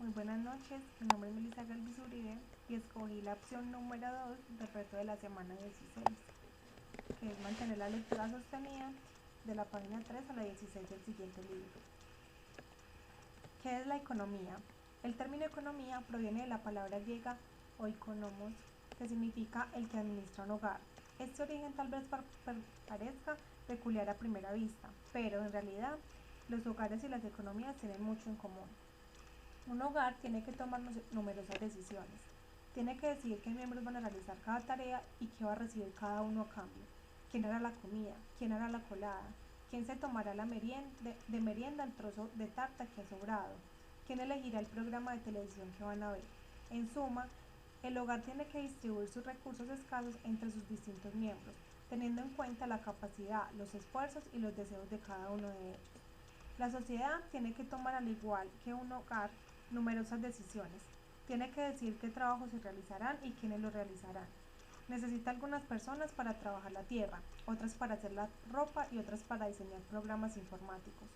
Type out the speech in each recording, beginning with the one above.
Muy buenas noches, mi nombre es Melissa Galvis Uribe y escogí la opción número 2 del reto de la semana 16, que es mantener la lectura sostenida de la página 3 a la 16 del siguiente libro. ¿Qué es la economía? El término economía proviene de la palabra griega oikonomos, que significa el que administra un hogar. Este origen tal vez parezca peculiar a primera vista, pero en realidad los hogares y las economías tienen mucho en común. Un hogar tiene que tomar numerosas decisiones. Tiene que decidir qué miembros van a realizar cada tarea y qué va a recibir cada uno a cambio. ¿Quién hará la comida? ¿Quién hará la colada? ¿Quién se tomará de merienda el trozo de tarta que ha sobrado? ¿Quién elegirá el programa de televisión que van a ver? En suma, el hogar tiene que distribuir sus recursos escasos entre sus distintos miembros, teniendo en cuenta la capacidad, los esfuerzos y los deseos de cada uno de ellos. La sociedad tiene que tomar, al igual que un hogar, numerosas decisiones. Tiene que decidir qué trabajos se realizarán y quiénes los realizarán. Necesita algunas personas para trabajar la tierra, otras para hacer la ropa y otras para diseñar programas informáticos.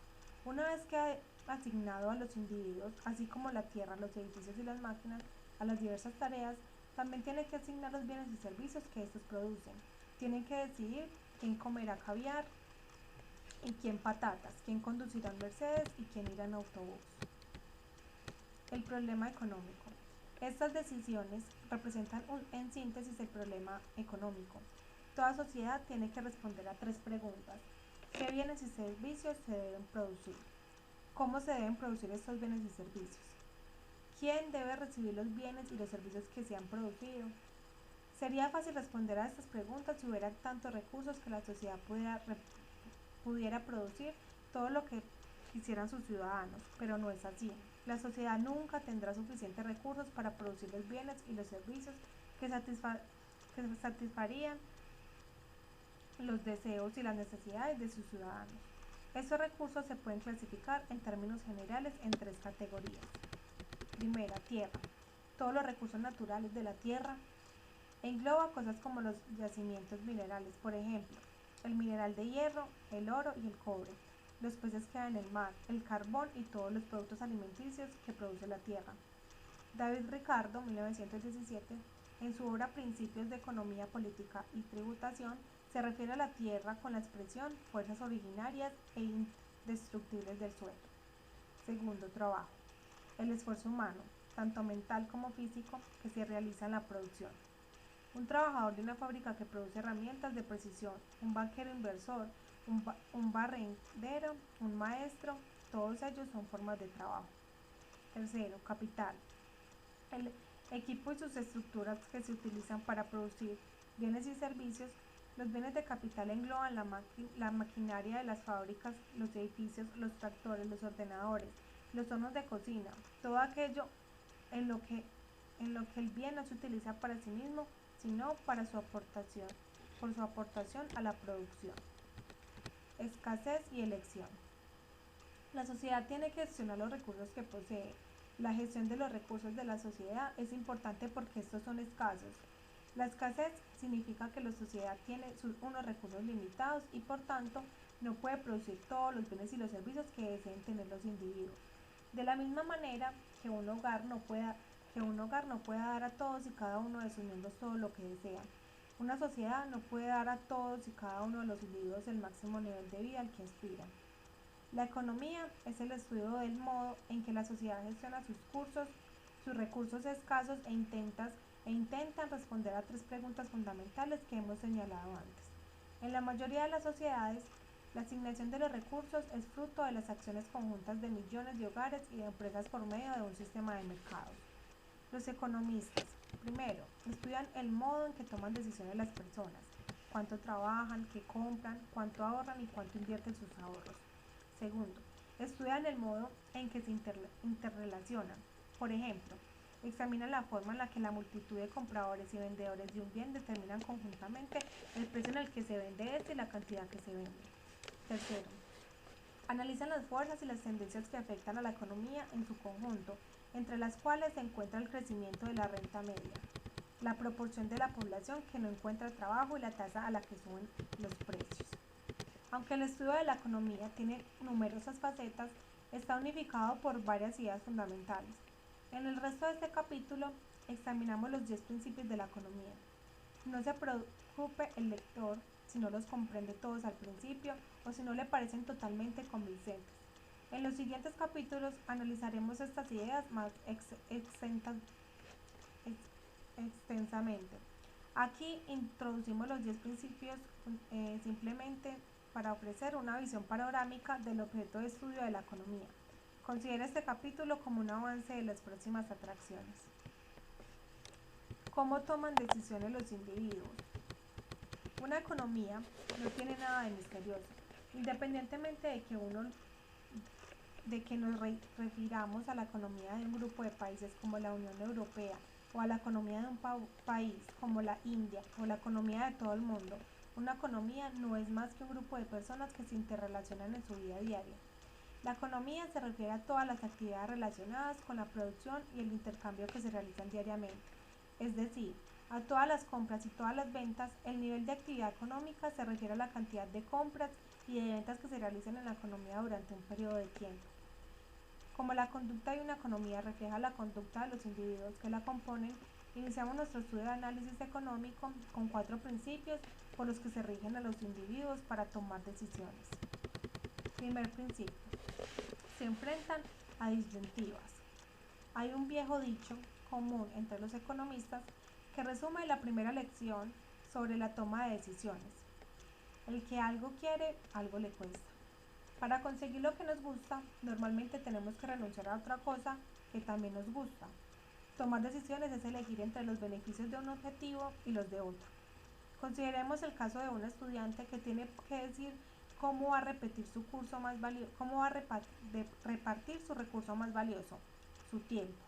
Una vez que ha asignado a los individuos, así como la tierra, los edificios y las máquinas, a las diversas tareas, también tiene que asignar los bienes y servicios que estos producen. Tienen que decidir quién comerá caviar y quién patatas, quién conducirá en Mercedes y quién irá en autobús. El problema económico. Estas decisiones representan en síntesis el problema económico. Toda sociedad tiene que responder a tres preguntas. ¿Qué bienes y servicios se deben producir? ¿Cómo se deben producir estos bienes y servicios? ¿Quién debe recibir los bienes y los servicios que se han producido? Sería fácil responder a estas preguntas si hubiera tantos recursos que la sociedad pudiera producir todo lo que quisieran sus ciudadanos, pero no es así. La sociedad nunca tendrá suficientes recursos para producir los bienes y los servicios que satisfarían los deseos y las necesidades de sus ciudadanos. Estos recursos se pueden clasificar en términos generales en tres categorías. Primera, tierra. Todos los recursos naturales de la tierra engloba cosas como los yacimientos minerales, por ejemplo, el mineral de hierro, el oro y el cobre, los peces que hay en el mar, el carbón y todos los productos alimenticios que produce la tierra. David Ricardo, 1917, en su obra Principios de Economía Política y Tributación, se refiere a la tierra con la expresión fuerzas originarias e indestructibles del suelo. Segundo, trabajo. El esfuerzo humano, tanto mental como físico, que se realiza en la producción. Un trabajador de una fábrica que produce herramientas de precisión, un banquero inversor, un barrendero, un maestro, todos ellos son formas de trabajo. Tercero, capital. El equipo y sus estructuras que se utilizan para producir bienes y servicios. Los bienes de capital engloban la maquinaria de las fábricas, los edificios, los tractores, los ordenadores, los hornos de cocina, todo aquello en lo que, en lo que el bien no se utiliza para sí mismo, sino para por su aportación a la producción. Escasez y elección. La sociedad tiene que gestionar los recursos que posee. La gestión de los recursos de la sociedad es importante porque estos son escasos. La escasez significa que la sociedad tiene unos recursos limitados y por tanto no puede producir todos los bienes y los servicios que deseen tener los individuos. De la misma manera que un hogar no puede dar a todos y cada uno de sus miembros todo lo que desea. Una sociedad no puede dar a todos y cada uno de los individuos el máximo nivel de vida al que aspiran. La economía es el estudio del modo en que la sociedad gestiona sus recursos escasos intentan responder a tres preguntas fundamentales que hemos señalado antes. En la mayoría de las sociedades, la asignación de los recursos es fruto de las acciones conjuntas de millones de hogares y de empresas por medio de un sistema de mercados. Los economistas, primero, estudian el modo en que toman decisiones las personas, cuánto trabajan, qué compran, cuánto ahorran y cuánto invierten sus ahorros. Segundo, estudian el modo en que se interrelacionan. Por ejemplo, examinan la forma en la que la multitud de compradores y vendedores de un bien determinan conjuntamente el precio en el que se vende este y la cantidad que se vende. Tercero, analizan las fuerzas y las tendencias que afectan a la economía en su conjunto, entre las cuales se encuentra el crecimiento de la renta media, la proporción de la población que no encuentra trabajo y la tasa a la que suben los precios. Aunque el estudio de la economía tiene numerosas facetas, está unificado por varias ideas fundamentales. En el resto de este capítulo examinamos los 10 principios de la economía. No se preocupe el lector si no los comprende todos al principio o si no le parecen totalmente convincentes. En los siguientes capítulos analizaremos estas ideas más extensamente. Aquí introducimos los 10 principios simplemente para ofrecer una visión panorámica del objeto de estudio de la economía. Considera este capítulo como un avance de las próximas atracciones. ¿Cómo toman decisiones los individuos? Una economía no tiene nada de misterioso, independientemente de que nos refiramos a la economía de un grupo de países como la Unión Europea o a la economía de un país como la India o la economía de todo el mundo. Una economía no es más que un grupo de personas que se interrelacionan en su vida diaria. La economía se refiere a todas las actividades relacionadas con la producción y el intercambio que se realizan diariamente, es decir, a todas las compras y todas las ventas. El nivel de actividad económica se refiere a la cantidad de compras y de ventas que se realizan en la economía durante un periodo de tiempo. Como la conducta de una economía refleja la conducta de los individuos que la componen, iniciamos nuestro estudio de análisis económico con 4 principios por los que se rigen a los individuos para tomar decisiones. Primer principio. Se enfrentan a disyuntivas. Hay un viejo dicho común entre los economistas que resume la primera lección sobre la toma de decisiones. El que algo quiere, algo le cuesta. Para conseguir lo que nos gusta, normalmente tenemos que renunciar a otra cosa que también nos gusta. Tomar decisiones es elegir entre los beneficios de un objetivo y los de otro. Consideremos el caso de un estudiante que tiene que decir cómo va a repetir su curso más valioso, cómo va a repartir su recurso más valioso, su tiempo.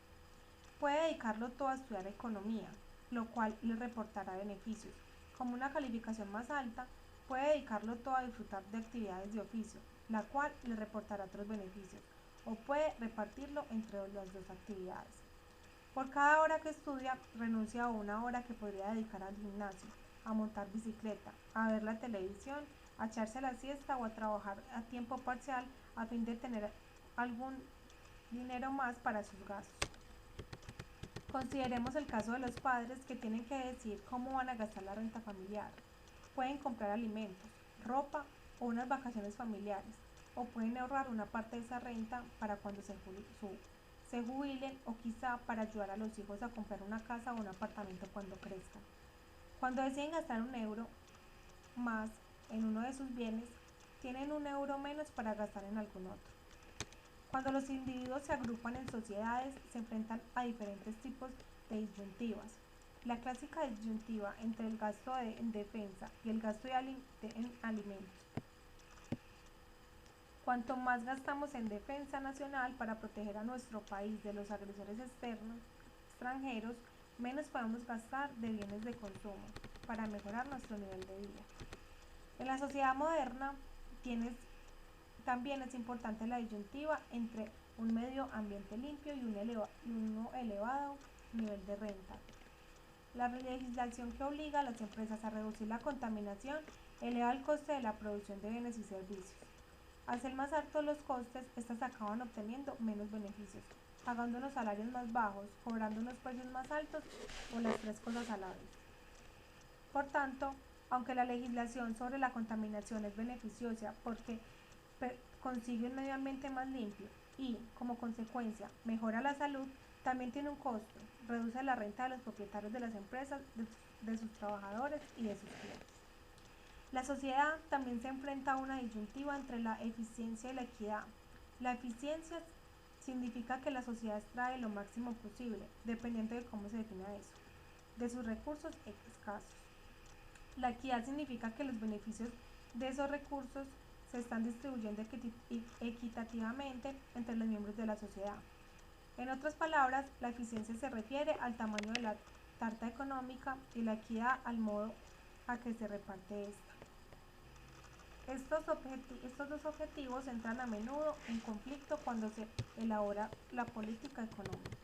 Puede dedicarlo todo a estudiar economía, lo cual le reportará beneficios. Como una calificación más alta, puede dedicarlo todo a disfrutar de actividades de oficio, la cual le reportará otros beneficios, o puede repartirlo entre las dos actividades. Por cada hora que estudia, renuncia a una hora que podría dedicar al gimnasio, a montar bicicleta, a ver la televisión, a echarse la siesta o a trabajar a tiempo parcial a fin de tener algún dinero más para sus gastos. Consideremos el caso de los padres que tienen que decidir cómo van a gastar la renta familiar. Pueden comprar alimentos, ropa o unas vacaciones familiares, o pueden ahorrar una parte de esa renta para cuando se jubilen o quizá para ayudar a los hijos a comprar una casa o un apartamento cuando crezcan. Cuando deciden gastar un euro más en uno de sus bienes, tienen un euro menos para gastar en algún otro. Cuando los individuos se agrupan en sociedades, se enfrentan a diferentes tipos de disyuntivas. La clásica disyuntiva entre el gasto en defensa y el gasto en alimentos. Cuanto más gastamos en defensa nacional para proteger a nuestro país de los agresores extranjeros, menos podemos gastar de bienes de consumo para mejorar nuestro nivel de vida. En la sociedad moderna también es importante la disyuntiva entre un medio ambiente limpio y un elevado nivel de renta. La legislación que obliga a las empresas a reducir la contaminación eleva el coste de la producción de bienes y servicios. Al ser más altos los costes, estas acaban obteniendo menos beneficios, pagando unos salarios más bajos, cobrando unos precios más altos o las 3 cosas a la vez. Por tanto, aunque la legislación sobre la contaminación es beneficiosa porque consigue un medio ambiente más limpio y, como consecuencia, mejora la salud, también tiene un costo, reduce la renta de los propietarios de las empresas, de sus trabajadores y de sus clientes. La sociedad también se enfrenta a una disyuntiva entre la eficiencia y la equidad. La eficiencia significa que la sociedad extrae lo máximo posible, dependiendo de cómo se defina eso, de sus recursos escasos. La equidad significa que los beneficios de esos recursos se están distribuyendo equitativamente entre los miembros de la sociedad. En otras palabras, la eficiencia se refiere al tamaño de la tarta económica y la equidad al modo a que se reparte esta. Estos dos objetivos entran a menudo en conflicto cuando se elabora la política económica.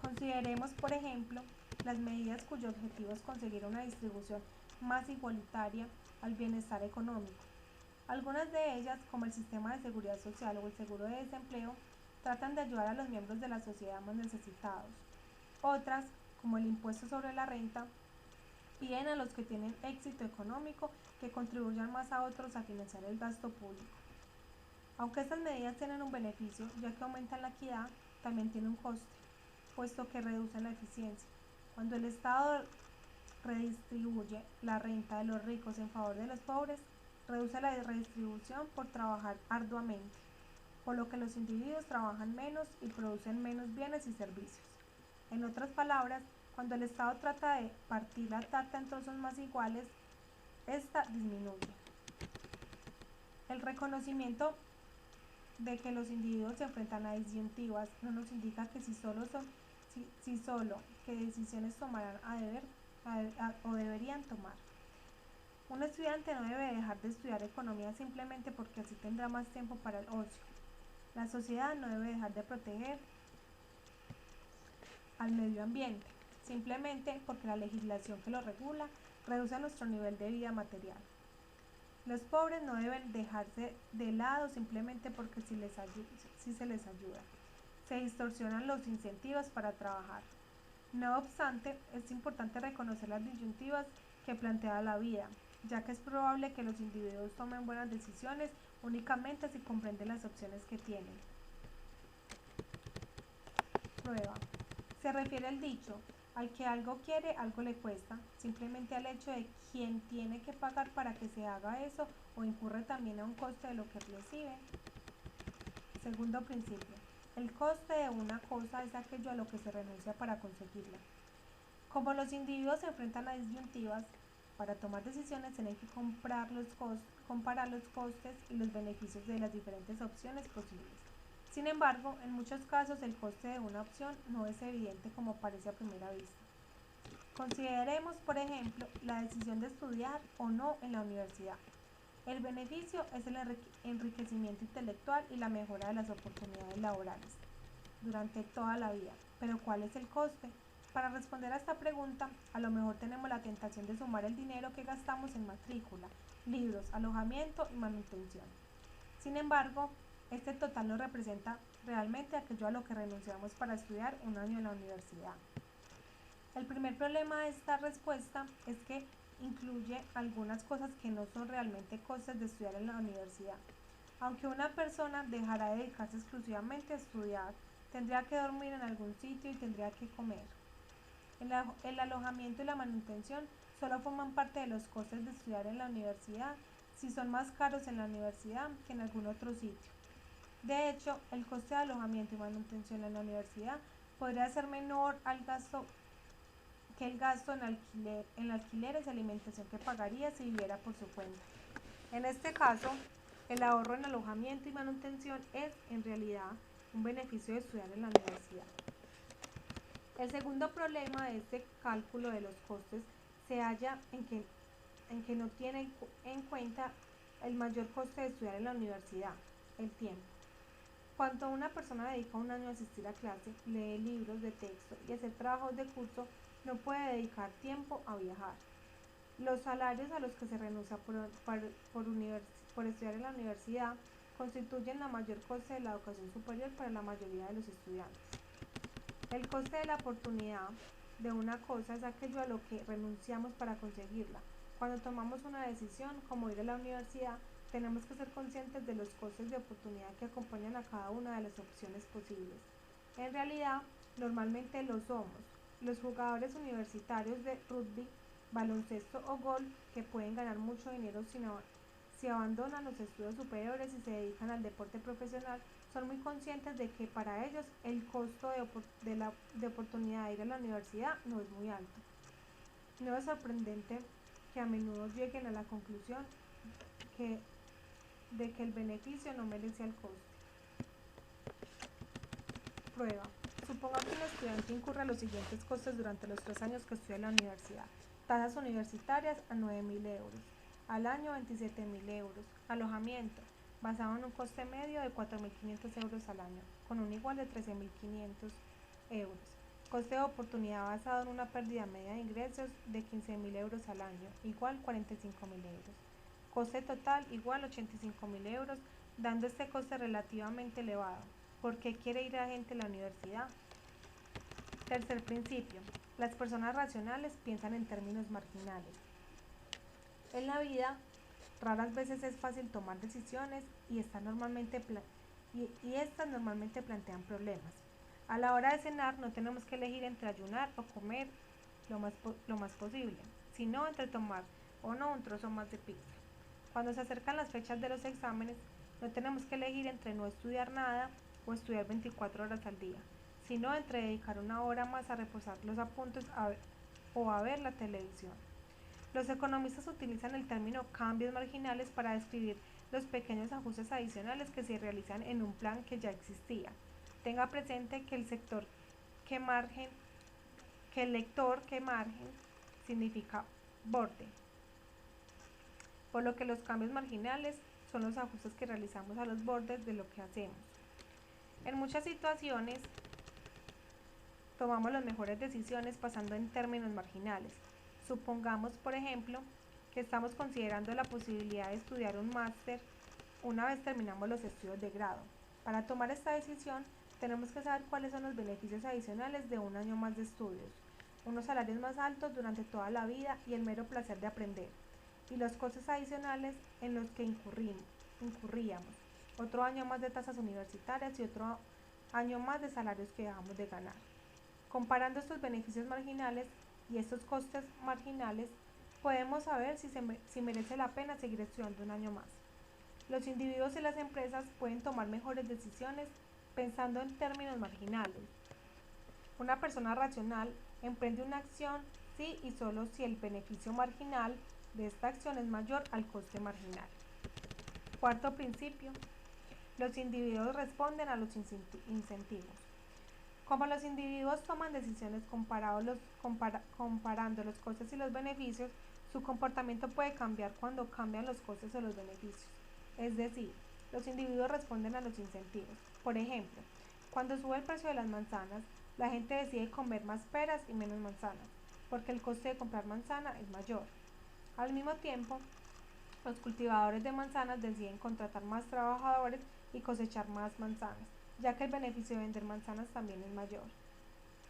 Consideremos, por ejemplo, las medidas cuyo objetivo es conseguir una distribución más igualitaria al bienestar económico. Algunas de ellas, como el sistema de seguridad social o el seguro de desempleo, tratan de ayudar a los miembros de la sociedad más necesitados. Otras, como el impuesto sobre la renta, piden a los que tienen éxito económico que contribuyan más a otros a financiar el gasto público. Aunque estas medidas tienen un beneficio, ya que aumentan la equidad, también tiene un coste, puesto que reducen la eficiencia. Cuando el Estado redistribuye la renta de los ricos en favor de los pobres, reduce la redistribución por trabajar arduamente, por lo que los individuos trabajan menos y producen menos bienes y servicios. En otras palabras, cuando el Estado trata de partir la tarta en trozos más iguales, esta disminuye. El reconocimiento de que los individuos se enfrentan a disyuntivas no nos indica que si solo qué decisiones tomarán o deberían tomar. Un estudiante no debe dejar de estudiar economía simplemente porque así tendrá más tiempo para el ocio. La sociedad no debe dejar de proteger al medio ambiente, simplemente porque la legislación que lo regula reduce nuestro nivel de vida material. Los pobres no deben dejarse de lado simplemente porque si se les ayuda. Se distorsionan los incentivos para trabajar. No obstante, es importante reconocer las disyuntivas que plantea la vida, ya que es probable que los individuos tomen buenas decisiones únicamente si comprenden las opciones que tienen. Prueba. Se refiere el dicho, al que algo quiere, algo le cuesta, simplemente al hecho de quién tiene que pagar para que se haga eso o incurre también a un coste de lo que recibe. Segundo principio. El coste de una cosa es aquello a lo que se renuncia para conseguirla. Como los individuos se enfrentan a disyuntivas, para tomar decisiones tienen que comparar los costes y los beneficios de las diferentes opciones posibles. Sin embargo, en muchos casos el coste de una opción no es evidente como parece a primera vista. Consideremos, por ejemplo, la decisión de estudiar o no en la universidad. El beneficio es el enriquecimiento intelectual y la mejora de las oportunidades laborales durante toda la vida. Pero ¿cuál es el coste? Para responder a esta pregunta, a lo mejor tenemos la tentación de sumar el dinero que gastamos en matrícula, libros, alojamiento y manutención. Sin embargo, este total no representa realmente aquello a lo que renunciamos para estudiar un año en la universidad. El primer problema de esta respuesta es que incluye algunas cosas que no son realmente costes de estudiar en la universidad. Aunque una persona dejará de dedicarse exclusivamente a estudiar, tendría que dormir en algún sitio y tendría que comer. El alojamiento y la manutención solo forman parte de los costes de estudiar en la universidad si son más caros en la universidad que en algún otro sitio. De hecho, el coste de alojamiento y manutención en la universidad podría ser menor que el gasto en alquileres y alimentación que pagaría si viviera por su cuenta. En este caso, el ahorro en alojamiento y manutención es, en realidad, un beneficio de estudiar en la universidad. El segundo problema de este cálculo de los costes se halla en que no tiene en cuenta el mayor coste de estudiar en la universidad, el tiempo. Cuando una persona dedica un año a asistir a clase, lee libros de texto y hacer trabajos de curso, no puede dedicar tiempo a viajar. Los salarios a los que se renuncia por estudiar en la universidad constituyen la mayor coste de la educación superior para la mayoría de los estudiantes. El coste de la oportunidad de una cosa es aquello a lo que renunciamos para conseguirla. Cuando tomamos una decisión como ir a la universidad, tenemos que ser conscientes de los costes de oportunidad que acompañan a cada una de las opciones posibles. En realidad, normalmente lo somos. Los jugadores universitarios de rugby, baloncesto o golf, que pueden ganar mucho dinero si abandonan los estudios superiores y se dedican al deporte profesional, son muy conscientes de que para ellos el costo de oportunidad de ir a la universidad no es muy alto. No es sorprendente que a menudo lleguen a la conclusión de que el beneficio no merece el coste. Prueba. Suponga que un estudiante incurra los siguientes costes durante los 3 años que estudia en la universidad. Tasas universitarias a 9.000 euros, al año 27.000 euros, alojamiento, basado en un coste medio de 4.500 euros al año, con un igual de 13.500 euros. Coste de oportunidad basado en una pérdida media de ingresos de 15.000 euros al año, igual 45.000 euros. Coste total igual 85.000 euros, dando este coste relativamente elevado. ¿Por qué quiere ir la gente a la universidad? Tercer principio. Las personas racionales piensan en términos marginales. En la vida, raras veces es fácil tomar decisiones y estas normalmente plantean problemas. A la hora de cenar no tenemos que elegir entre ayunar o comer lo más posible, sino entre tomar o no un trozo más de pizza. Cuando se acercan las fechas de los exámenes, no tenemos que elegir entre no estudiar nada o estudiar 24 horas al día, sino entre dedicar una hora más a reposar los apuntes o a ver la televisión. Los economistas utilizan el término cambios marginales para describir los pequeños ajustes adicionales que se realizan en un plan que ya existía. Tenga presente que el lector que margen significa borde, por lo que los cambios marginales son los ajustes que realizamos a los bordes de lo que hacemos. En muchas situaciones tomamos las mejores decisiones pasando en términos marginales. Supongamos, por ejemplo, que estamos considerando la posibilidad de estudiar un máster una vez terminamos los estudios de grado. Para tomar esta decisión, tenemos que saber cuáles son los beneficios adicionales de un año más de estudios, unos salarios más altos durante toda la vida y el mero placer de aprender, y los costes adicionales en los que incurríamos, otro año más de tasas universitarias y otro año más de salarios que dejamos de ganar. Comparando estos beneficios marginales y estos costes marginales, podemos saber si merece la pena seguir estudiando un año más. Los individuos y las empresas pueden tomar mejores decisiones pensando en términos marginales. Una persona racional emprende una acción si y solo si el beneficio marginal de esta acción es mayor al coste marginal. Cuarto principio. Los individuos responden a los incentivos. Como los individuos toman decisiones comparando los costes y los beneficios, su comportamiento puede cambiar cuando cambian los costes o los beneficios. Es decir, los individuos responden a los incentivos. Por ejemplo, cuando sube el precio de las manzanas, la gente decide comer más peras y menos manzanas, porque el coste de comprar manzana es mayor. Al mismo tiempo, los cultivadores de manzanas deciden contratar más trabajadores y cosechar más manzanas, ya que el beneficio de vender manzanas también es mayor.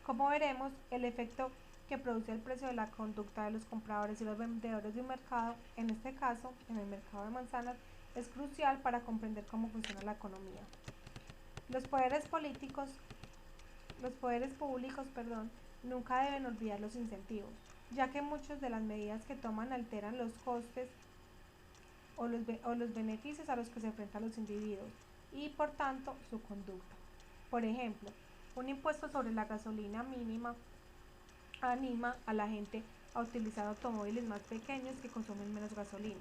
Como veremos, el efecto que produce el precio de la conducta de los compradores y los vendedores de un mercado, en este caso, en el mercado de manzanas, es crucial para comprender cómo funciona la economía. Los poderes públicos, nunca deben olvidar los incentivos, ya que muchas de las medidas que toman alteran los costes o los beneficios a los que se enfrentan los individuos y, por tanto, su conducta. Por ejemplo, un impuesto sobre la gasolina mínima anima a la gente a utilizar automóviles más pequeños que consumen menos gasolina.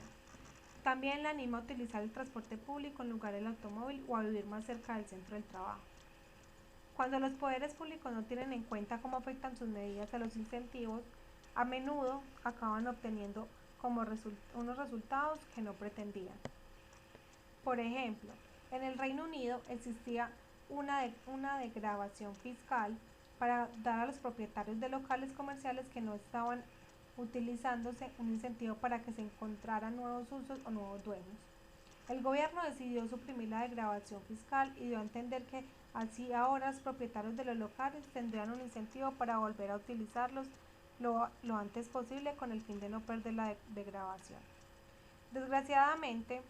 También la anima a utilizar el transporte público en lugar del automóvil o a vivir más cerca del centro del trabajo. Cuando los poderes públicos no tienen en cuenta cómo afectan sus medidas a los incentivos, a menudo acaban obteniendo unos resultados que no pretendían. Por ejemplo, en el Reino Unido existía una desgravación fiscal para dar a los propietarios de locales comerciales que no estaban utilizándose un incentivo para que se encontraran nuevos usos o nuevos dueños. El gobierno decidió suprimir la desgravación fiscal y dio a entender que así ahora los propietarios de los locales tendrían un incentivo para volver a utilizarlos lo antes posible con el fin de no perder la desgravación. Desgraciadamente,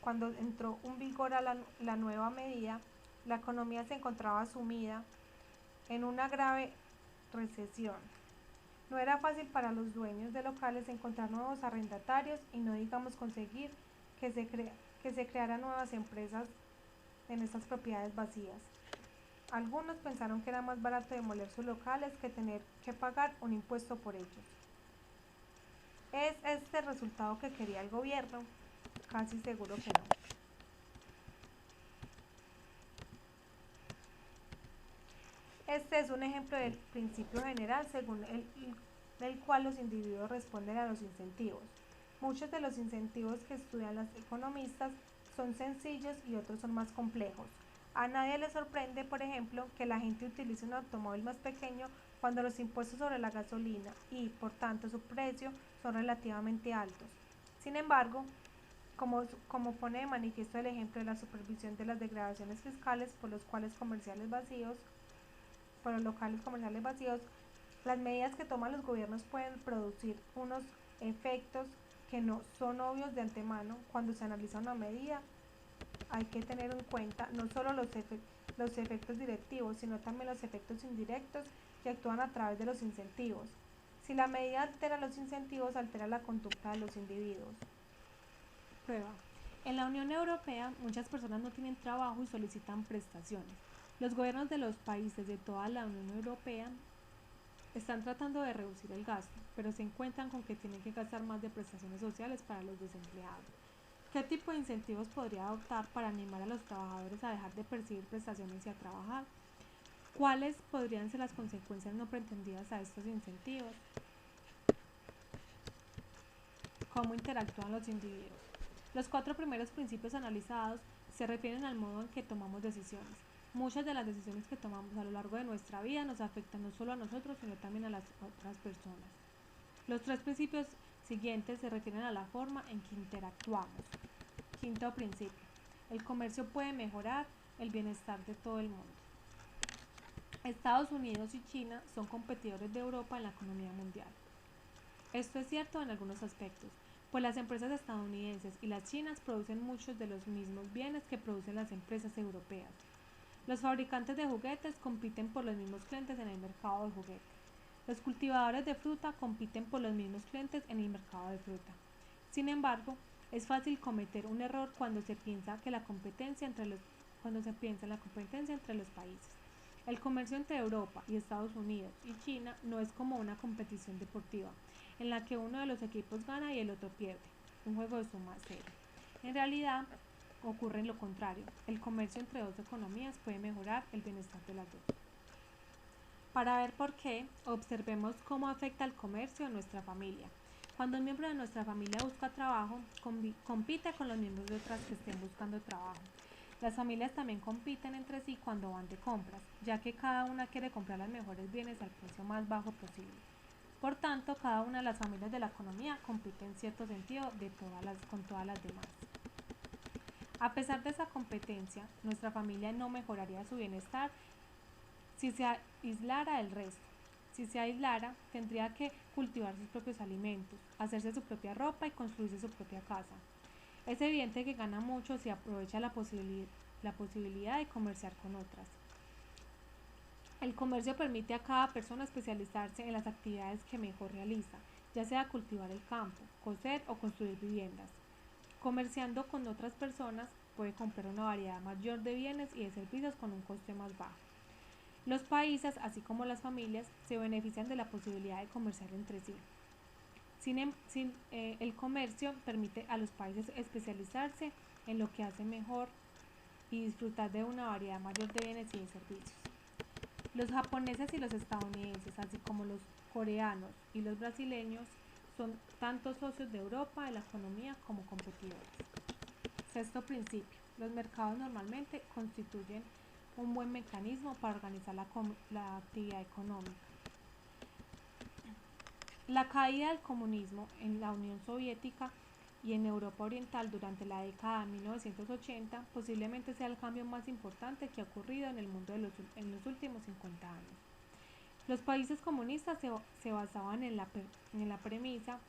cuando entró en vigor la nueva medida, la economía se encontraba sumida en una grave recesión. No era fácil para los dueños de locales encontrar nuevos arrendatarios y no digamos conseguir que se crearan nuevas empresas en estas propiedades vacías. Algunos pensaron que era más barato demoler sus locales que tener que pagar un impuesto por ellos. ¿Es este el resultado que quería el gobierno? Casi seguro que no. Este es un ejemplo del principio general según el cual los individuos responden a los incentivos. Muchos de los incentivos que estudian los economistas son sencillos y otros son más complejos. A nadie le sorprende, por ejemplo, que la gente utilice un automóvil más pequeño cuando los impuestos sobre la gasolina y, por tanto, su precio son relativamente altos. Sin embargo, como pone de manifiesto el ejemplo de la supervisión de las degradaciones fiscales por los locales comerciales vacíos, las medidas que toman los gobiernos pueden producir unos efectos que no son obvios de antemano. Cuando se analiza una medida, hay que tener en cuenta no solo los efectos directivos, sino también los efectos indirectos que actúan a través de los incentivos. Si la medida altera los incentivos, altera la conducta de los individuos. Prueba. En la Unión Europea, muchas personas no tienen trabajo y solicitan prestaciones. Los gobiernos de los países de toda la Unión Europea están tratando de reducir el gasto, pero se encuentran con que tienen que gastar más de prestaciones sociales para los desempleados. ¿Qué tipo de incentivos podría adoptar para animar a los trabajadores a dejar de percibir prestaciones y a trabajar? ¿Cuáles podrían ser las consecuencias no pretendidas a estos incentivos? ¿Cómo interactúan los individuos? Los 4 primeros principios analizados se refieren al modo en que tomamos decisiones. Muchas de las decisiones que tomamos a lo largo de nuestra vida nos afectan no solo a nosotros, sino también a las otras personas. Los 3 principios siguientes se refieren a la forma en que interactuamos. Quinto principio. El comercio puede mejorar el bienestar de todo el mundo. Estados Unidos y China son competidores de Europa en la economía mundial. Esto es cierto en algunos aspectos, pues las empresas estadounidenses y las chinas producen muchos de los mismos bienes que producen las empresas europeas. Los fabricantes de juguetes compiten por los mismos clientes en el mercado de juguetes. Los cultivadores de fruta compiten por los mismos clientes en el mercado de fruta. Sin embargo, es fácil cometer un error cuando se piensa en la competencia entre los países. El comercio entre Europa y Estados Unidos y China no es como una competición deportiva, en la que uno de los equipos gana y el otro pierde, un juego de suma cero. En realidad, ocurre lo contrario. El comercio entre dos economías puede mejorar el bienestar de las dos. Para ver por qué, observemos cómo afecta el comercio a nuestra familia. Cuando un miembro de nuestra familia busca trabajo, compite con los miembros de otras que estén buscando trabajo. Las familias también compiten entre sí cuando van de compras, ya que cada una quiere comprar los mejores bienes al precio más bajo posible. Por tanto, cada una de las familias de la economía compite en cierto sentido con todas las demás. A pesar de esa competencia, nuestra familia no mejoraría su bienestar si se aislara del resto. Si se aislara, tendría que cultivar sus propios alimentos, hacerse su propia ropa y construirse su propia casa. Es evidente que gana mucho si aprovecha la posibilidad de comerciar con otras. El comercio permite a cada persona especializarse en las actividades que mejor realiza, ya sea cultivar el campo, coser o construir viviendas. Comerciando con otras personas puede comprar una variedad mayor de bienes y de servicios con un coste más bajo. Los países, así como las familias, se benefician de la posibilidad de comerciar entre sí. El comercio permite a los países especializarse en lo que hacen mejor y disfrutar de una variedad mayor de bienes y de servicios. Los japoneses y los estadounidenses, así como los coreanos y los brasileños, son tanto socios de Europa en la economía como competidores. Sexto principio. Los mercados normalmente constituyen un buen mecanismo para organizar la actividad económica. La caída del comunismo en la Unión Soviética y en Europa Oriental durante la década de 1980 posiblemente sea el cambio más importante que ha ocurrido en el mundo en los últimos 50 años. Los países comunistas se basaban en la premisa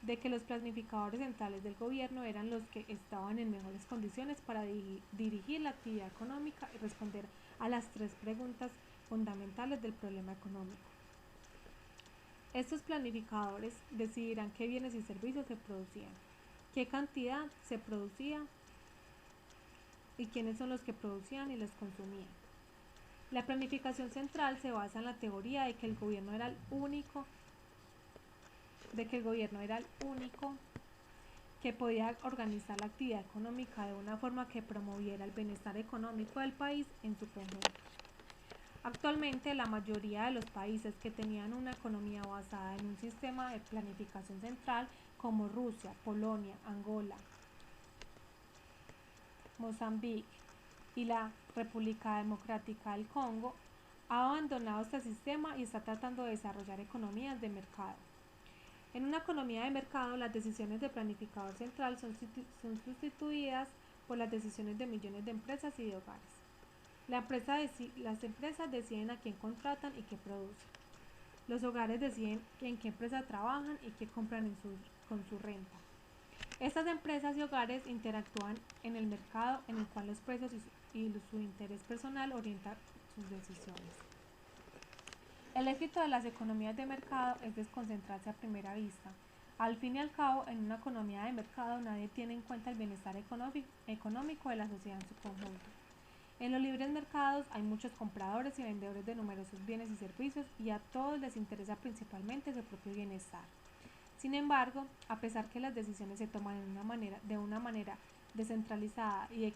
de que los planificadores centrales del gobierno eran los que estaban en mejores condiciones para dirigir la actividad económica y responder a las 3 preguntas fundamentales del problema económico. Estos planificadores decidirán qué bienes y servicios se producían, qué cantidad se producía y quiénes son los que producían y los consumían. La planificación central se basa en la teoría de que el gobierno era el único que podía organizar la actividad económica de una forma que promoviera el bienestar económico del país en su conjunto. Actualmente, la mayoría de los países que tenían una economía basada en un sistema de planificación central, como Rusia, Polonia, Angola, Mozambique y la República Democrática del Congo, ha abandonado este sistema y está tratando de desarrollar economías de mercado. En una economía de mercado, las decisiones de planificador central son sustituidas por las decisiones de millones de empresas y de hogares. Las empresas deciden a quién contratan y qué producen. Los hogares deciden en qué empresa trabajan y qué compran con su renta. Estas empresas y hogares interactúan en el mercado en el cual los precios y su interés personal orientan sus decisiones. El éxito de las economías de mercado es desconcentrarse a primera vista. Al fin y al cabo, en una economía de mercado nadie tiene en cuenta el bienestar económico de la sociedad en su conjunto. En los libres mercados hay muchos compradores y vendedores de numerosos bienes y servicios y a todos les interesa principalmente su propio bienestar. Sin embargo, a pesar que las decisiones se toman de una manera descentralizada y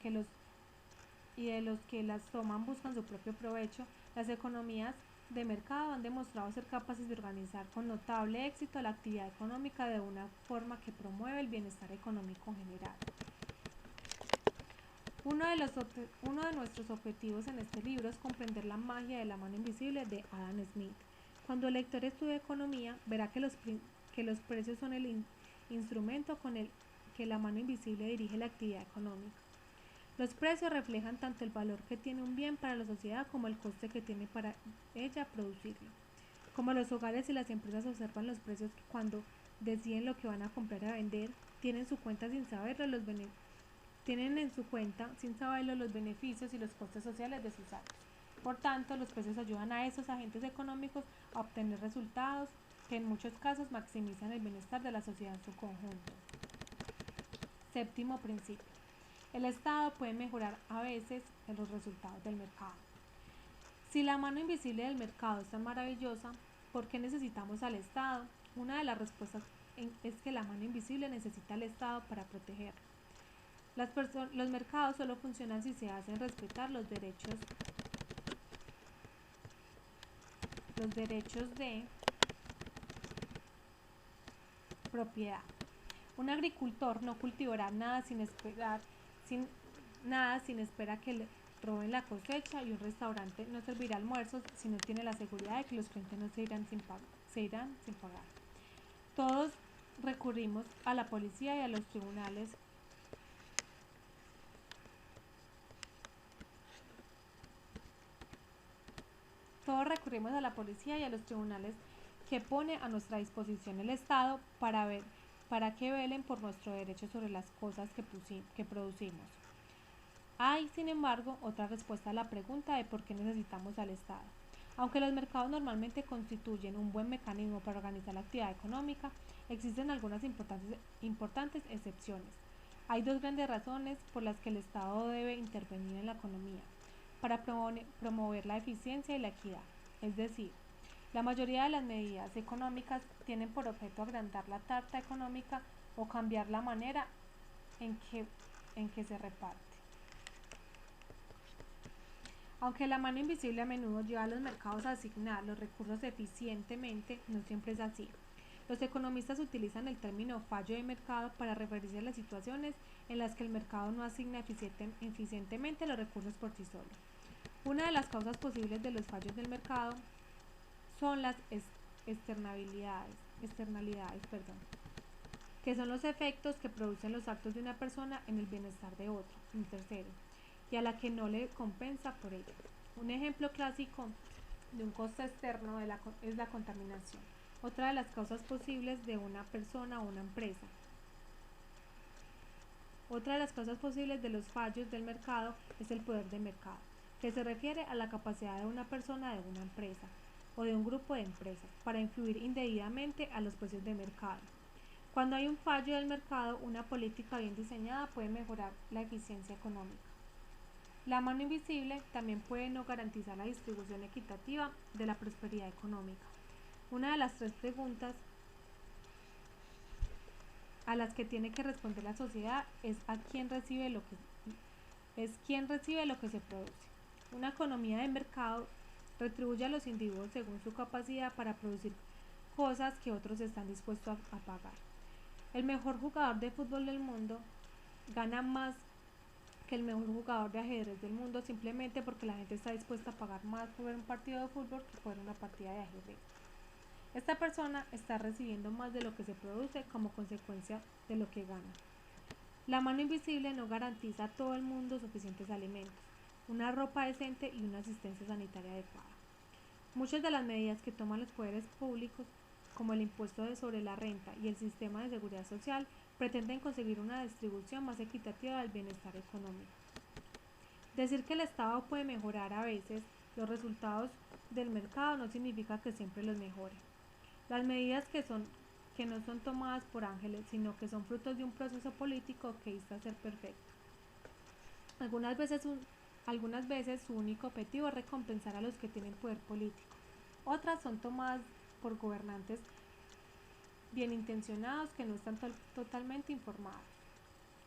de los que las toman buscan su propio provecho, las economías de mercado han demostrado ser capaces de organizar con notable éxito la actividad económica de una forma que promueve el bienestar económico en general. Uno de nuestros objetivos en este libro es comprender la magia de la mano invisible de Adam Smith. Cuando el lector estudie economía, verá que los precios son el instrumento con el que la mano invisible dirige la actividad económica. Los precios reflejan tanto el valor que tiene un bien para la sociedad como el coste que tiene para ella producirlo. Como los hogares y las empresas observan los precios cuando deciden lo que van a comprar o vender, tienen en su cuenta sin saberlo los beneficios y los costes sociales de sus actos. Por tanto, los precios ayudan a esos agentes económicos a obtener resultados que en muchos casos maximizan el bienestar de la sociedad en su conjunto. Séptimo principio. El Estado puede mejorar a veces los resultados del mercado. Si la mano invisible del mercado es tan maravillosa, ¿por qué necesitamos al Estado? Una de las respuestas es que la mano invisible necesita al Estado para protegerlo. Los mercados solo funcionan si se hacen respetar los derechos de propiedad. Un agricultor no cultivará nada sin esperar que le roben la cosecha, y un restaurante no servirá almuerzos si no tiene la seguridad de que los clientes no se irán sin pagar. Todos recurrimos a la policía y a los tribunales que pone a nuestra disposición el Estado para que velen por nuestro derecho sobre las cosas que producimos. Hay, sin embargo, otra respuesta a la pregunta de por qué necesitamos al Estado. Aunque los mercados normalmente constituyen un buen mecanismo para organizar la actividad económica, existen algunas importantes excepciones. Hay dos grandes razones por las que el Estado debe intervenir en la economía: para promover la eficiencia y la equidad. Es decir, la mayoría de las medidas económicas tienen por objeto agrandar la tarta económica o cambiar la manera en que se reparte. Aunque la mano invisible a menudo lleva a los mercados a asignar los recursos eficientemente, no siempre es así. Los economistas utilizan el término fallo de mercado para referirse a las situaciones en las que el mercado no asigna eficientemente los recursos por sí solo. Una de las causas posibles de los fallos del mercado son las externalidades, que son los efectos que producen los actos de una persona en el bienestar de otro, un tercero, y a la que no le compensa por ello. Un ejemplo clásico de un coste externo es la contaminación. Otra de las causas posibles de una persona o una empresa. Otra de las causas posibles de los fallos del mercado es el poder de mercado, que se refiere a la capacidad de una persona, de una empresa o de un grupo de empresas para influir indebidamente a los precios de mercado. Cuando hay un fallo del mercado, una política bien diseñada puede mejorar la eficiencia económica. La mano invisible también puede no garantizar la distribución equitativa de la prosperidad económica. Una de las tres preguntas a las que tiene que responder la sociedad es quién recibe lo que se produce. Una economía de mercado retribuye a los individuos según su capacidad para producir cosas que otros están dispuestos a pagar. El mejor jugador de fútbol del mundo gana más que el mejor jugador de ajedrez del mundo, simplemente porque la gente está dispuesta a pagar más por ver un partido de fútbol que por una partida de ajedrez. Esta persona está recibiendo más de lo que se produce como consecuencia de lo que gana. La mano invisible no garantiza a todo el mundo suficientes alimentos, una ropa decente y una asistencia sanitaria adecuada. Muchas de las medidas que toman los poderes públicos, como el impuesto sobre la renta y el sistema de seguridad social, pretenden conseguir una distribución más equitativa del bienestar económico. Decir que el Estado puede mejorar a veces los resultados del mercado no significa que siempre los mejore. Las medidas que no son tomadas por ángeles, sino que son frutos de un proceso político que insta a ser perfecto. Algunas veces, algunas veces su único objetivo es recompensar a los que tienen poder político. Otras son tomadas por gobernantes bien intencionados que no están totalmente informados.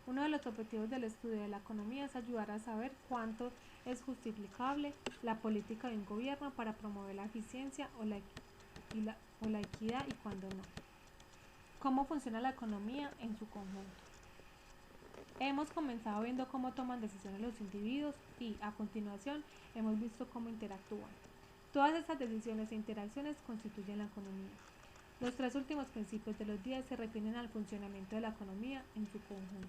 Uno de los objetivos del estudio de la economía es ayudar a saber cuánto es justificable la política de un gobierno para promover la eficiencia o la equidad y cuándo no. ¿Cómo funciona la economía en su conjunto? Hemos comenzado viendo cómo toman decisiones los individuos y, a continuación, hemos visto cómo interactúan. Todas estas decisiones e interacciones constituyen la economía. Los tres últimos principios de los 10 se refieren al funcionamiento de la economía en su conjunto.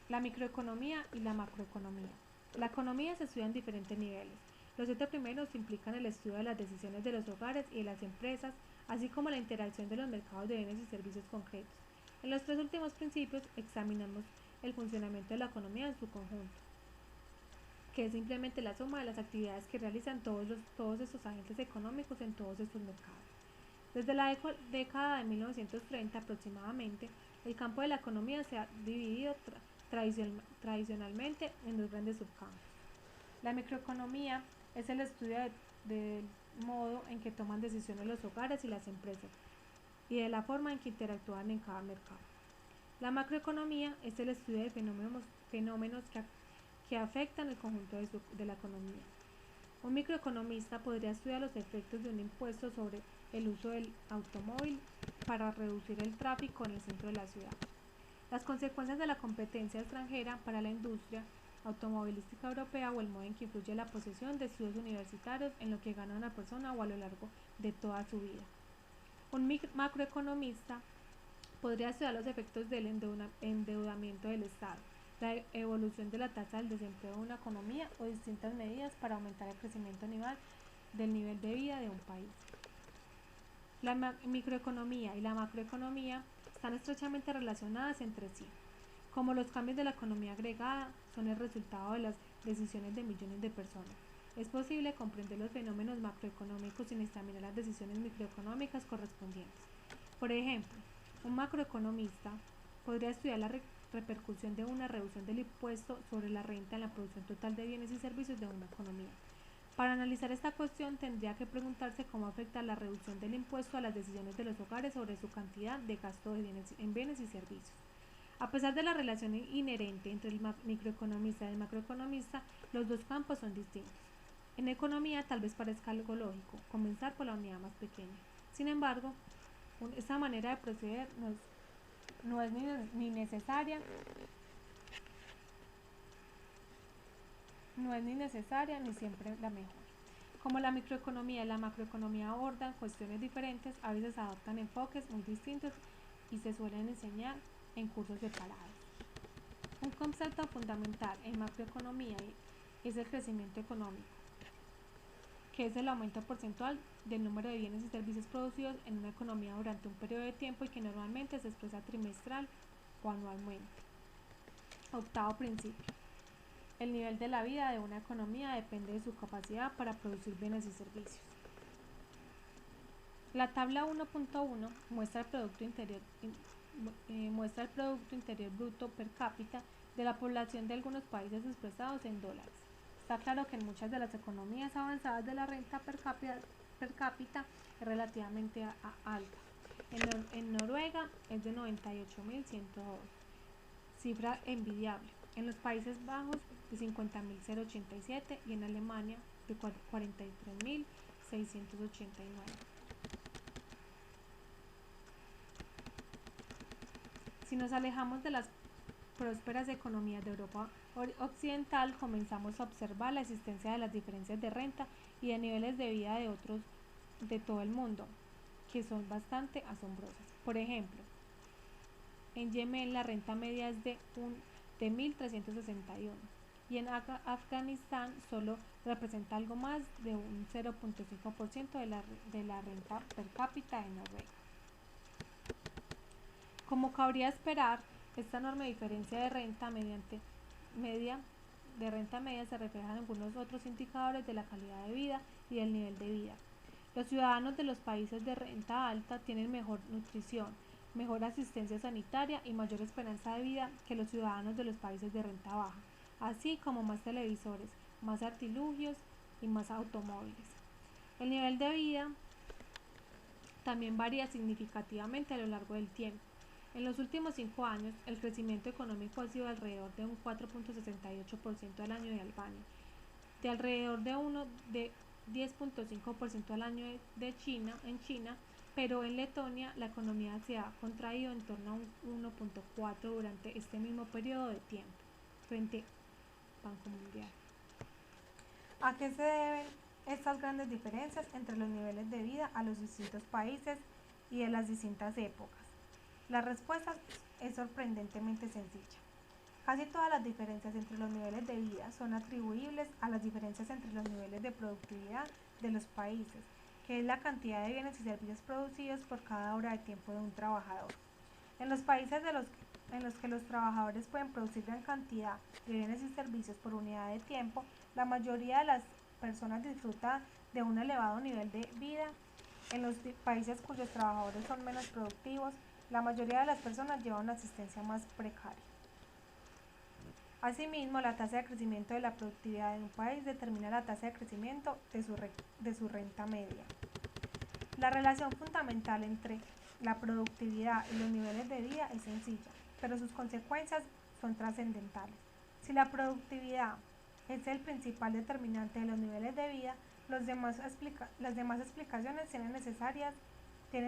La microeconomía y la macroeconomía. La economía se estudia en diferentes niveles. Los 7 primeros implican el estudio de las decisiones de los hogares y de las empresas, así como la interacción de los mercados de bienes y servicios concretos. En los 3 últimos principios examinamos el funcionamiento de la economía en su conjunto, que es simplemente la suma de las actividades que realizan todos estos agentes económicos en todos estos mercados. Desde la década de 1930 aproximadamente, el campo de la economía se ha dividido tradicionalmente en dos grandes subcampos. La microeconomía es el estudio del modo en que toman decisiones los hogares y las empresas y de la forma en que interactúan en cada mercado. La macroeconomía es el estudio de fenómenos que afectan el conjunto de la economía. Un microeconomista podría estudiar los efectos de un impuesto sobre el uso del automóvil para reducir el tráfico en el centro de la ciudad. Las consecuencias de la competencia extranjera para la industria automovilística europea o el modo en que influye la posesión de estudios universitarios en lo que gana una persona o a lo largo de toda su vida. Un macroeconomista podría estudiar los efectos del endeudamiento del Estado, la evolución de la tasa del desempleo de una economía o distintas medidas para aumentar el crecimiento anual del nivel de vida de un país. La microeconomía y la macroeconomía están estrechamente relacionadas entre sí. Como los cambios de la economía agregada son el resultado de las decisiones de millones de personas, es posible comprender los fenómenos macroeconómicos sin examinar las decisiones microeconómicas correspondientes. Por ejemplo, un macroeconomista podría estudiar la repercusión de una reducción del impuesto sobre la renta en la producción total de bienes y servicios de una economía. Para analizar esta cuestión tendría que preguntarse cómo afecta la reducción del impuesto a las decisiones de los hogares sobre su cantidad de gasto en bienes y servicios. A pesar de la relación inherente entre el microeconomista y el macroeconomista, los dos campos son distintos. En economía tal vez parezca algo lógico comenzar por la unidad más pequeña. Sin embargo, esta manera de proceder no es ni necesaria ni siempre la mejor. Como la microeconomía y la macroeconomía abordan cuestiones diferentes, a veces adoptan enfoques muy distintos y se suelen enseñar en cursos separados. Un concepto fundamental en macroeconomía es el crecimiento económico, que es el aumento porcentual del número de bienes y servicios producidos en una economía durante un periodo de tiempo y que normalmente se expresa trimestral o anualmente. Octavo principio. El nivel de la vida de una economía depende de su capacidad para producir bienes y servicios. La tabla 1.1 muestra el Producto Interior Bruto per cápita de la población de algunos países expresados en dólares. Está claro que en muchas de las economías avanzadas de la renta per cápita es relativamente alta. En Noruega es de 98.102, cifra envidiable. En los Países Bajos de 50.087 y en Alemania de 43.689. Si nos alejamos de las prósperas economías de Europa Occidental, comenzamos a observar la existencia de las diferencias de renta y de niveles de vida de otros de todo el mundo, que son bastante asombrosas. Por ejemplo, en Yemen la renta media es de 1.361 y en Afganistán solo representa algo más de un 0.5% de la renta per cápita de Noruega. Como cabría esperar, esta enorme diferencia de renta media se refleja en algunos otros indicadores de la calidad de vida y del nivel de vida. Los ciudadanos de los países de renta alta tienen mejor nutrición, mejor asistencia sanitaria y mayor esperanza de vida que los ciudadanos de los países de renta baja, así como más televisores, más artilugios y más automóviles. El nivel de vida también varía significativamente a lo largo del tiempo. En los últimos 5 años, el crecimiento económico ha sido alrededor de un 4.68% al año de Albania, de alrededor de 10.5% al año en China, pero en Letonia la economía se ha contraído en torno a un 1.4% durante este mismo periodo de tiempo, frente al Banco Mundial. ¿A qué se deben estas grandes diferencias entre los niveles de vida a los distintos países y de las distintas épocas? La respuesta es sorprendentemente sencilla. Casi todas las diferencias entre los niveles de vida son atribuibles a las diferencias entre los niveles de productividad de los países, que es la cantidad de bienes y servicios producidos por cada hora de tiempo de un trabajador. En los países en los que los trabajadores pueden producir gran cantidad de bienes y servicios por unidad de tiempo, la mayoría de las personas disfruta de un elevado nivel de vida. En los países cuyos trabajadores son menos productivos, la mayoría de las personas lleva una asistencia más precaria. Asimismo, la tasa de crecimiento de la productividad de un país determina la tasa de crecimiento de su renta media. La relación fundamental entre la productividad y los niveles de vida es sencilla, pero sus consecuencias son trascendentales. Si la productividad es el principal determinante de los niveles de vida, las demás explicaciones tienen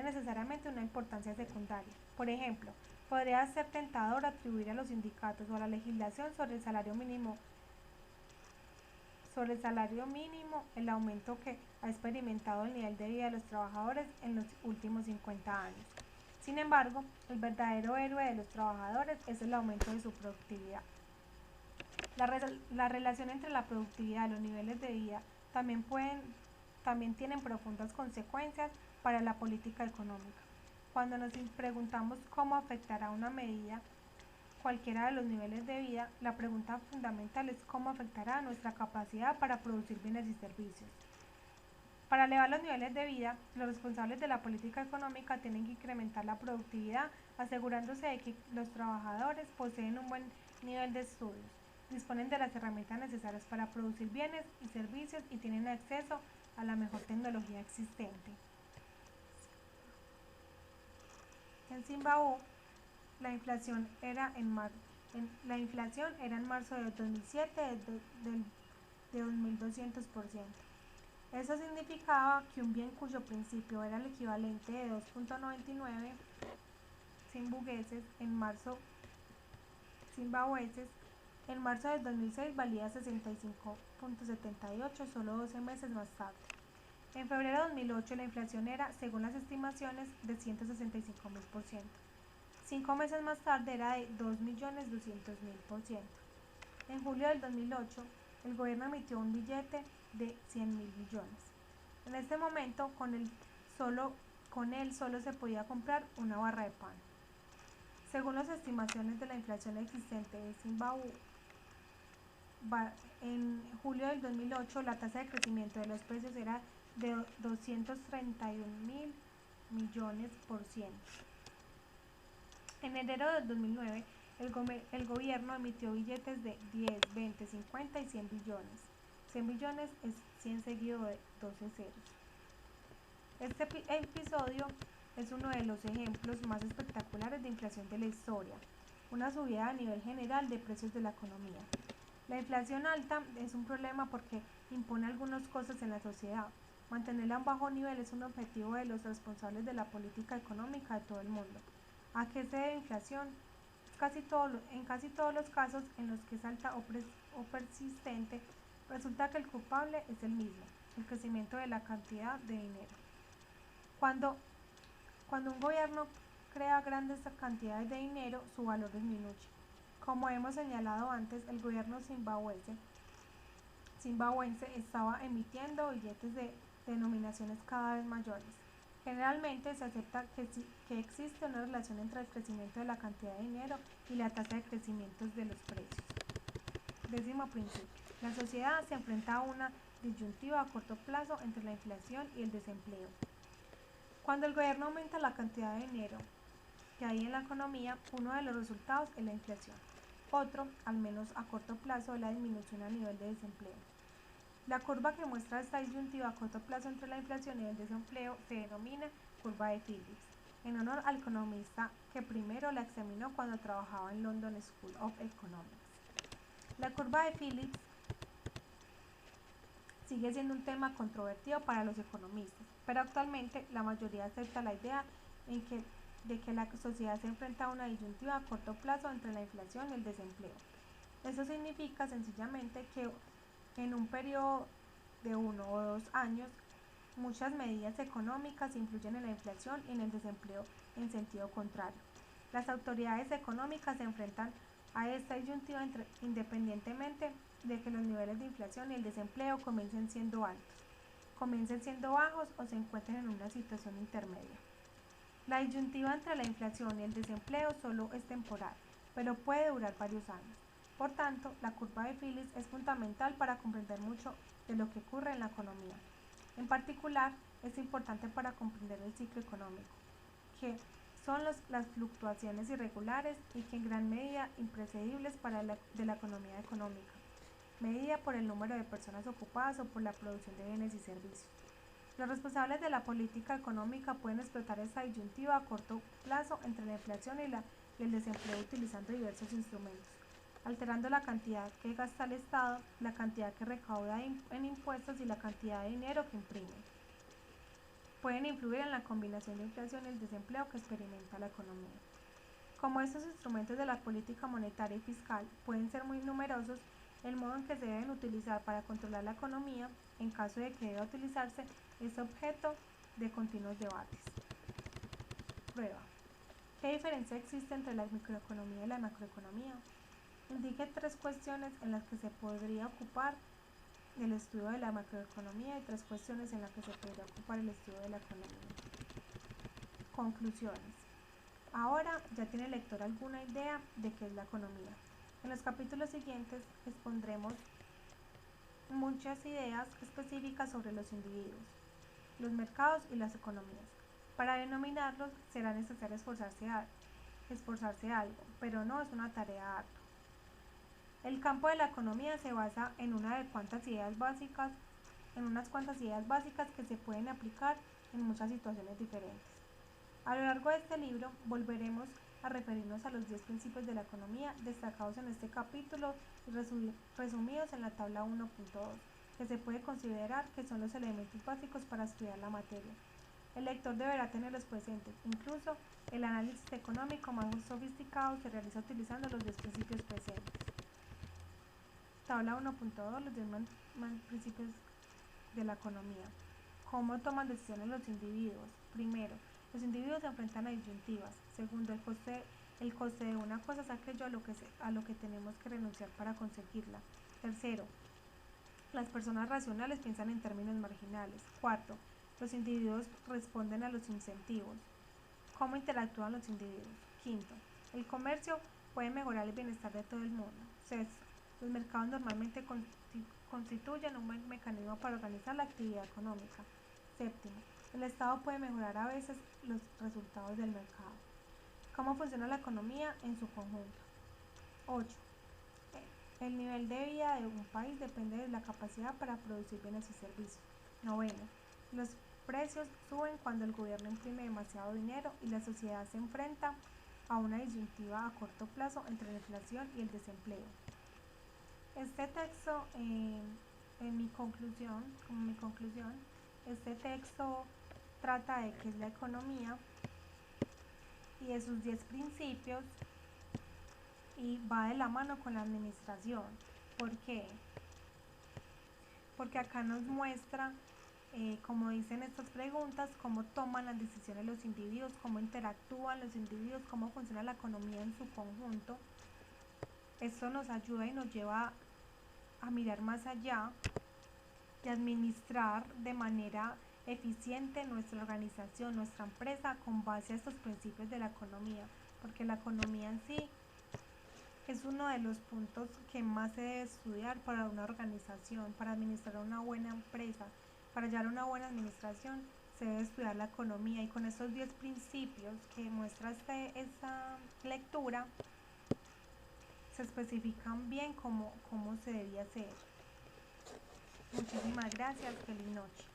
necesariamente una importancia secundaria. Por ejemplo, podría ser tentador atribuir a los sindicatos o a la legislación sobre el salario mínimo el aumento que ha experimentado el nivel de vida de los trabajadores en los últimos 50 años. Sin embargo, el verdadero héroe de los trabajadores es el aumento de su productividad. La relación entre la productividad y los niveles de vida también tienen profundas consecuencias para la política económica. Cuando nos preguntamos cómo afectará una medida cualquiera de los niveles de vida, la pregunta fundamental es cómo afectará a nuestra capacidad para producir bienes y servicios. Para elevar los niveles de vida, los responsables de la política económica tienen que incrementar la productividad, asegurándose de que los trabajadores poseen un buen nivel de estudios, disponen de las herramientas necesarias para producir bienes y servicios y tienen acceso a la mejor tecnología existente. En Zimbabue, la inflación era en marzo de 2007 de 2.200%. Eso significaba que un bien cuyo principio era el equivalente de 2.99 zimbabueses en marzo del 2006 valía 65.78 solo 12 meses más tarde. En febrero de 2008 la inflación era, según las estimaciones, de 165.000%. 5 meses más tarde era de 2.200.000%. En julio del 2008, el gobierno emitió un billete de 100.000 millones. En este momento, con él solo se podía comprar una barra de pan. Según las estimaciones de la inflación existente de Zimbabue, en julio del 2008 la tasa de crecimiento de los precios era de 231.000 millones%. En enero del 2009, el gobierno emitió billetes de 10, 20, 50 y 100 billones. 100 billones es 100 seguido de 12 ceros. Este episodio es uno de los ejemplos más espectaculares de inflación de la historia, una subida a nivel general de precios de la economía. La inflación alta es un problema porque impone algunos costos en la sociedad. Mantenerla a un bajo nivel es un objetivo de los responsables de la política económica de todo el mundo. ¿A qué se debe inflación? En casi todos los casos en los que es alta o persistente, resulta que el culpable es el mismo, el crecimiento de la cantidad de dinero. Cuando, cuando un gobierno crea grandes cantidades de dinero, su valor disminuye. Como hemos señalado antes, el gobierno zimbabuense estaba emitiendo billetes de denominaciones cada vez mayores. Generalmente se acepta que existe una relación entre el crecimiento de la cantidad de dinero y la tasa de crecimiento de los precios. Décimo principio. La sociedad se enfrenta a una disyuntiva a corto plazo entre la inflación y el desempleo. Cuando el gobierno aumenta la cantidad de dinero que hay en la economía, uno de los resultados es la inflación. Otro, al menos a corto plazo, es la disminución a nivel de desempleo. La curva que muestra esta disyuntiva a corto plazo entre la inflación y el desempleo se denomina curva de Phillips, en honor al economista que primero la examinó cuando trabajaba en London School of Economics. La curva de Phillips sigue siendo un tema controvertido para los economistas, pero actualmente la mayoría acepta la idea de que la sociedad se enfrenta a una disyuntiva a corto plazo entre la inflación y el desempleo. Eso significa sencillamente que en un periodo de 1 o 2 años, muchas medidas económicas influyen en la inflación y en el desempleo en sentido contrario. Las autoridades económicas se enfrentan a esta disyuntiva independientemente de que los niveles de inflación y el desempleo comiencen siendo altos, comiencen siendo bajos o se encuentren en una situación intermedia. La disyuntiva entre la inflación y el desempleo solo es temporal, pero puede durar varios años. Por tanto, la curva de Phillips es fundamental para comprender mucho de lo que ocurre en la economía. En particular, es importante para comprender el ciclo económico, que son las fluctuaciones irregulares y que en gran medida imprescindibles de la economía económica, medida por el número de personas ocupadas o por la producción de bienes y servicios. Los responsables de la política económica pueden explotar esta disyuntiva a corto plazo entre la inflación y el desempleo utilizando diversos instrumentos, alterando la cantidad que gasta el Estado, la cantidad que recauda en impuestos y la cantidad de dinero que imprime. Pueden influir en la combinación de inflación y el desempleo que experimenta la economía. Como estos instrumentos de la política monetaria y fiscal pueden ser muy numerosos, el modo en que se deben utilizar para controlar la economía, en caso de que deba utilizarse, es objeto de continuos debates. Prueba. ¿Qué diferencia existe entre la microeconomía y la macroeconomía? Indique 3 cuestiones en las que se podría ocupar el estudio de la macroeconomía y 3 cuestiones en las que se podría ocupar el estudio de la economía. Conclusiones. Ahora ya tiene el lector alguna idea de qué es la economía. En los capítulos siguientes expondremos muchas ideas específicas sobre los individuos, los mercados y las economías. Para denominarlos será necesario esforzarse algo, pero no es una tarea ardua. El campo de la economía se basa en unas cuantas ideas básicas que se pueden aplicar en muchas situaciones diferentes. A lo largo de este libro volveremos a referirnos a los 10 principios de la economía destacados en este capítulo y resumidos en la tabla 1.2, que se puede considerar que son los elementos básicos para estudiar la materia. El lector deberá tenerlos presentes, incluso el análisis económico más sofisticado se realiza utilizando los 10 principios presentes. Tabla 1.2, los 10 principios de la economía. ¿Cómo toman decisiones los individuos? Primero, los individuos se enfrentan a disyuntivas. Segundo, el coste de una cosa es aquello a lo que tenemos que renunciar para conseguirla. Tercero, las personas racionales piensan en términos marginales. Cuarto, los individuos responden a los incentivos. ¿Cómo interactúan los individuos? Quinto, el comercio puede mejorar el bienestar de todo el mundo. Sexto, los mercados normalmente constituyen un mecanismo para organizar la actividad económica. Séptimo, el Estado puede mejorar a veces los resultados del mercado. ¿Cómo funciona la economía en su conjunto? 8. El nivel de vida de un país depende de la capacidad para producir bienes y servicios. 9. Los precios suben cuando el gobierno imprime demasiado dinero y la sociedad se enfrenta a una disyuntiva a corto plazo entre la inflación y el desempleo. Este texto, como mi conclusión, este texto trata de qué es la economía y de sus 10 principios y va de la mano con la administración. ¿Por qué? Porque acá nos muestra como dicen estas preguntas, cómo toman las decisiones los individuos, cómo interactúan los individuos, cómo funciona la economía en su conjunto. Esto nos ayuda y nos lleva a mirar más allá y administrar de manera eficiente nuestra organización, nuestra empresa, con base a estos principios de la economía, porque la economía en sí es uno de los puntos que más se debe estudiar para una organización, para administrar una buena empresa, para llevar una buena administración. Se debe estudiar la economía, y con estos 10 principios que muestra esta lectura se especifican bien cómo se debía hacer. Muchísimas gracias, feliz noche.